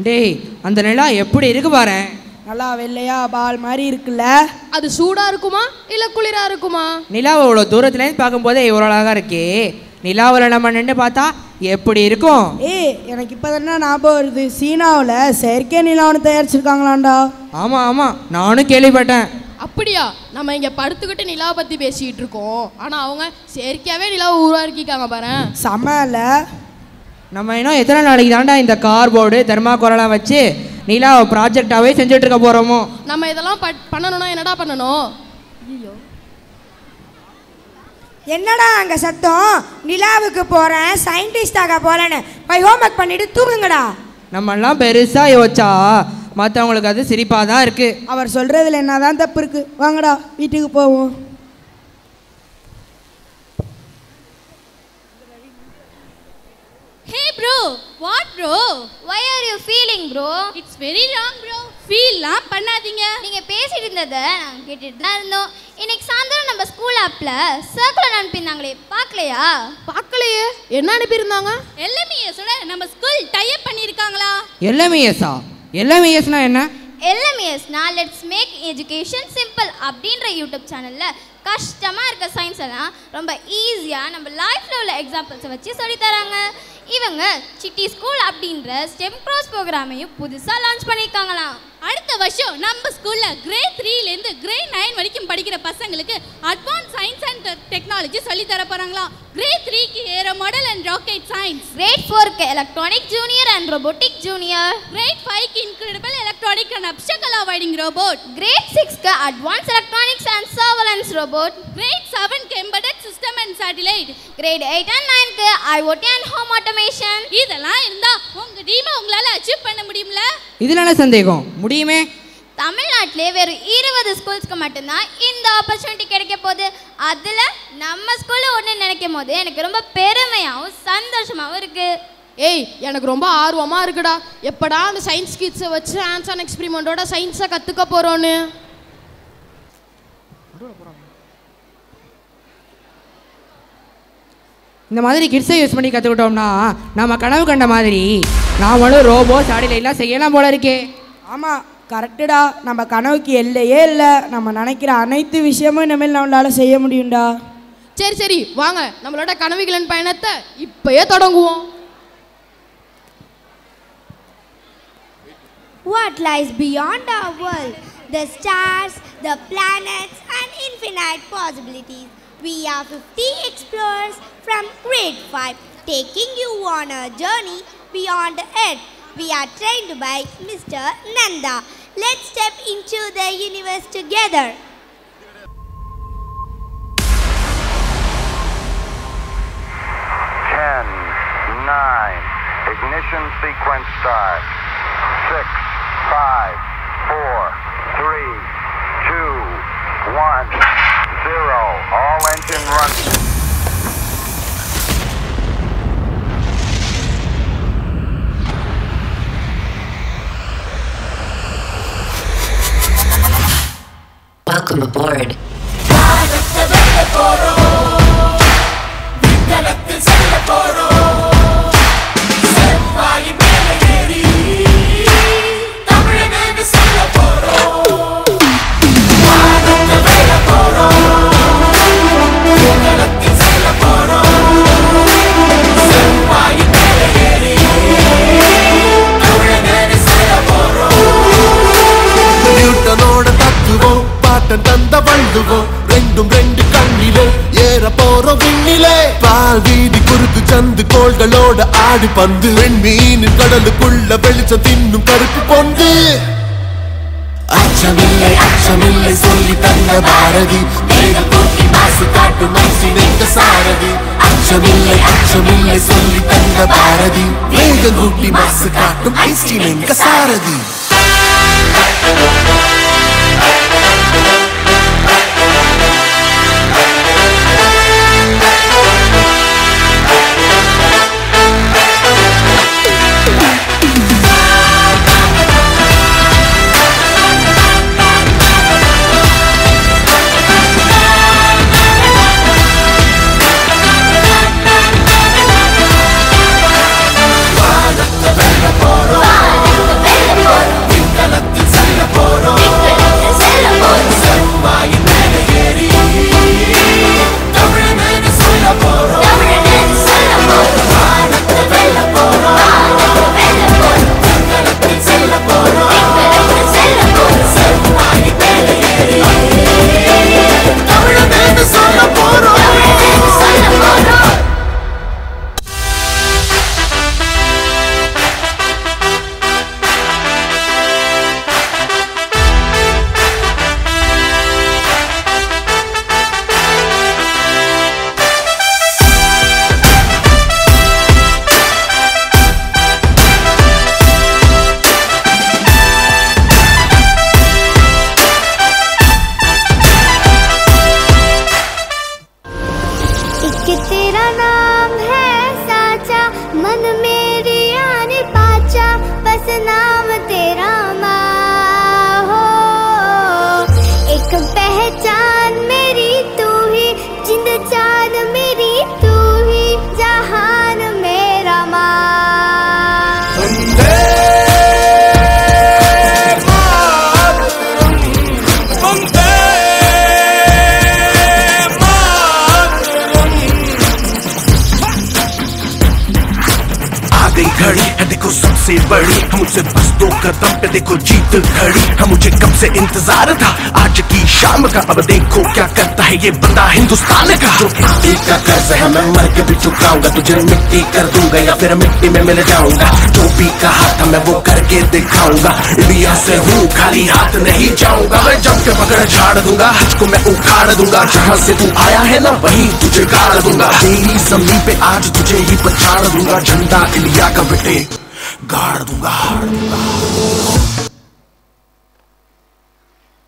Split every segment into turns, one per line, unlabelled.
டேய் அந்த நிலா எப்படி இருக்கு பாரு.
நல்லா வெள்ளையா பால் மாதிரி இருக்குல்ல.
அது சூடா இருக்குமா இல்ல குளிரா இருக்குமா?
நிலாவை இவ்வளோ தூரத்துலேருந்து பார்க்கும்போதே இவ்வளோ அழகாக இருக்கே. நிலாவில் நம்ம நின்று பார்த்தா எப்படி இருக்கும்?
எனக்கு இப்போ தானே ஞாபகம் வருது, சீனாவில் செயற்கை நிலா ஒன்று தயாரிச்சிருக்காங்களாண்டா.
ஆமாம் ஆமாம், நானும் கேள்விப்பட்டேன்.
அப்படியா? நம்ம இங்கே படுத்துக்கிட்டு நிலாவை பற்றி பேசிக்கிட்டு இருக்கோம், ஆனால் அவங்க செயற்கையாகவே நிலாவை உருவாக்கிக்காங்க பாரு.
சமையல
நம்ம இன்னும் எத்தனை நாளைக்கு தாண்டா இந்த கார்போர்டு தெர்மாக்கோலெல்லாம் வச்சு நிலாவை ப்ராஜெக்டாகவே செஞ்சுட்டு இருக்க போகிறோமோ?
நம்ம இதெல்லாம் பண்ணணும்னா என்னடா பண்ணணும்? ஐயோ
என்னடா அங்கே சத்தம்? நிலாவுக்கு போகிறேன், சயின்டிஸ்டாக போகிறேன்னு போய் ஹோம்ஒர்க் பண்ணிட்டு தூங்குங்கடா.
நம்மெல்லாம் பெருசாக யோசிச்சா மற்றவங்களுக்கு அது சிரிப்பாக தான் இருக்குது.
அவர் சொல்கிறதுல என்ன தான் தப்பு இருக்குது? வாங்கடா வீட்டுக்கு போவோம்.
Hey bro, what bro? Why are you feeling bro? It's very wrong bro. ஃபீல்லாம் பண்ணாதீங்க. நீங்க பேசிட்டு இருந்ததை நான் கேட்டுட்டு தான் இருந்தோம். இன்னைக்கு சாயந்தரம் நம்ம ஸ்கூல் ஆப்ல சர்க்குலர் அனுப்பியிருந்தாங்களே, பார்க்கலையா?
பார்க்கலையே. என்ன அனுப்பியிருந்தாங்க?
எல்எம்இஎஸோட நம்ம ஸ்கூல் டை அப் பண்ணியிருக்காங்களா?
எல்எம்இஎஸ்ஸா? எல்எம்இஎஸ்னா என்ன?
எல்எம்இஎஸ்னா லெட்ஸ் மேக் எஜுகேஷன் சிம்பிள் அப்படின்ற யூடியூப் சேனலில் கஷ்டமாக இருக்க சயின்ஸ் எல்லாம் ரொம்ப ஈஸியாக நம்ம லைஃப்பில் உள்ள எக்ஸாம்பிள்ஸை வச்சு சொல்லித்தராங்க. இவங்க சிட்டி ஸ்கூல் அப்படின்ற ஸ்டெம் க்ராஸ் ப்ரோக்ராமையும் புதுசாக லான்ச் பண்ணியிருக்காங்களாம். அடுத்த வருஷம் நம்ம ஸ்கூலில் கிரேட் 3லேருந்து கிரேட் 9 வரைக்கும் படிக்கிற பசங்களுக்கு அட்வான்ஸ் சயின்ஸ் அண்ட் டெக்னாலஜி சொல்லித்தர போகிறாங்களாம். கிரேட் 3க்கு aero model and rocket science, grade 4க்கு electronic junior and robotic junior, grade 5க்கு incredible electronic and obstacle avoiding robot, grade 6க்கு advance electronics and surveillance robot, grade 7க்கு embedded system and satellite, grade 8 and 9க்கு IoT and home automation. இதெல்லாம் இருந்தா உங்க டீமை உங்களால அச்சீவ் பண்ண முடியும்ல?
இதுல என்ன சந்தேகம்? முடியுமே.
தமிழ்நாட்டிலே வெறும் 20 ஸ்கூல்ஸ்க்கு மட்டும்தான் இந்த ஆப்பர்ச்சுனிட்டி கிடைக்க போகுது. அதில் நம்ம ஸ்கூலில் ஒன்று நினைக்கும் போது எனக்கு ரொம்ப பெருமையாகவும் சந்தோஷமாகவும் இருக்கு.
ஏய், எனக்கு ரொம்ப ஆர்வமாக இருக்குடா. எப்படா அந்த சயின்ஸ் கிட்ஸை வச்சு ஹேண்ட்ஸ் ஆன் எக்ஸ்பிரிமெண்ட்டோட சயின்ஸை கற்றுக்க போகிறோன்னு.
இந்த மாதிரி கிட்ஸை யூஸ் பண்ணி கற்றுக்கிட்டோம்னா நம்ம கனவு கண்ட மாதிரி நாமளும் ரோபோ சேட்டிலைட்லாம் செய்யலாம் போல இருக்கே.
ஆமாம், கரெக்டுடா. நம்ம கனவுக்கு எல்லையே இல்லை. நம்ம நினைக்கிற அனைத்து விஷயமும் இனிமேல் நம்மளால செய்ய முடியும்டா.
சரி சரி, வாங்க நம்மளோட கனவுகளின் பயணத்தை இப்பயே தொடங்குவோம்.
What lies beyond our world? The stars, the planets and infinite possibilities. We are 50 explorers from grade 5 taking you on a journey beyond the earth. We are trained by Mr. Nanda. Let's step into the universe together.
10, 9, ignition sequence start. 6, 5, 4, 3, 2, 1, 0. All engine running.
Welcome aboard.
தந்த வள்ளுவோ ரெண்டும் ரெண்டு கண்ணிலே ஏற போற விண்ணிலே பால் வீதி குறுக்கு சந்து கோள்களோட ஆடி பந்து வெண்மீனின் கடலுக்குள்ள வெளிச்சம் தின்னும் கருப்பு பொந்து அச்சமில்லை அச்சமில்லை சொல்லி தந்த பாரதி மேகம் தூக்கி மாசு காட்டும் மைசின் எங்க சாரதி அச்சமில்லை அச்சமில்லை சொல்லி தந்த பாரதி மேகம் தூக்கி மாசு காட்டும் ஐஸ்டின் எங்க சாரதி
Bye.
नाम तेरा माँ हो, एक पहचान मेरी तू ही, जिंद जान मेरी तू ही, जहान मेरा माँ।
घड़ी है देखो सबसे बड़ी, हम मुझसे बस 2 कदम पे देखो जीत खड़ी। हम मुझे कब से इंतजार था आज की शाम का, अब देखो क्या करता है ये बंदा हिंदुस्तान का। जो मिट्टी का कर्ज है मैं मर के भी चुकाऊंगा, तुझे मिट्टी कर दूंगा या फिर मिट्टी में मिल जाऊंगा। जो भी कहा था मैं वो करके दिखाऊंगा, इंडिया से हूँ खाली हाथ नहीं जाऊंगा। मैं जम के पकड़ झाड़ दूंगा, तुझको मैं उखाड़ दूंगा, जहाँ से तू आया है ना वहीं तुझे गाड़ दूंगा। तेरी जमीन पे आज तुझे ही पछाड़ दूंगा, झंडा इंडिया का बेटे गाड़ दूंगा।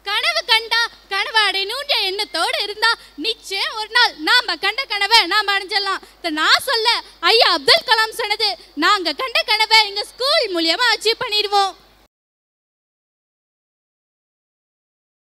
கனவு கண்டா கனவு அடையணும்ன்ற எண்ணத்தோடு இருந்தா நிச்சயம் ஒரு நாள் நாம கண்ட கனவை நாம அடைஞ்சிடலாம். நான் சொல்ல ஐயா அப்துல் கலாம் சொன்னது, நாங்க கண்ட கனவை எங்க ஸ்கூல் மூலியமா அச்சீவ் பண்ணிடுவோம்.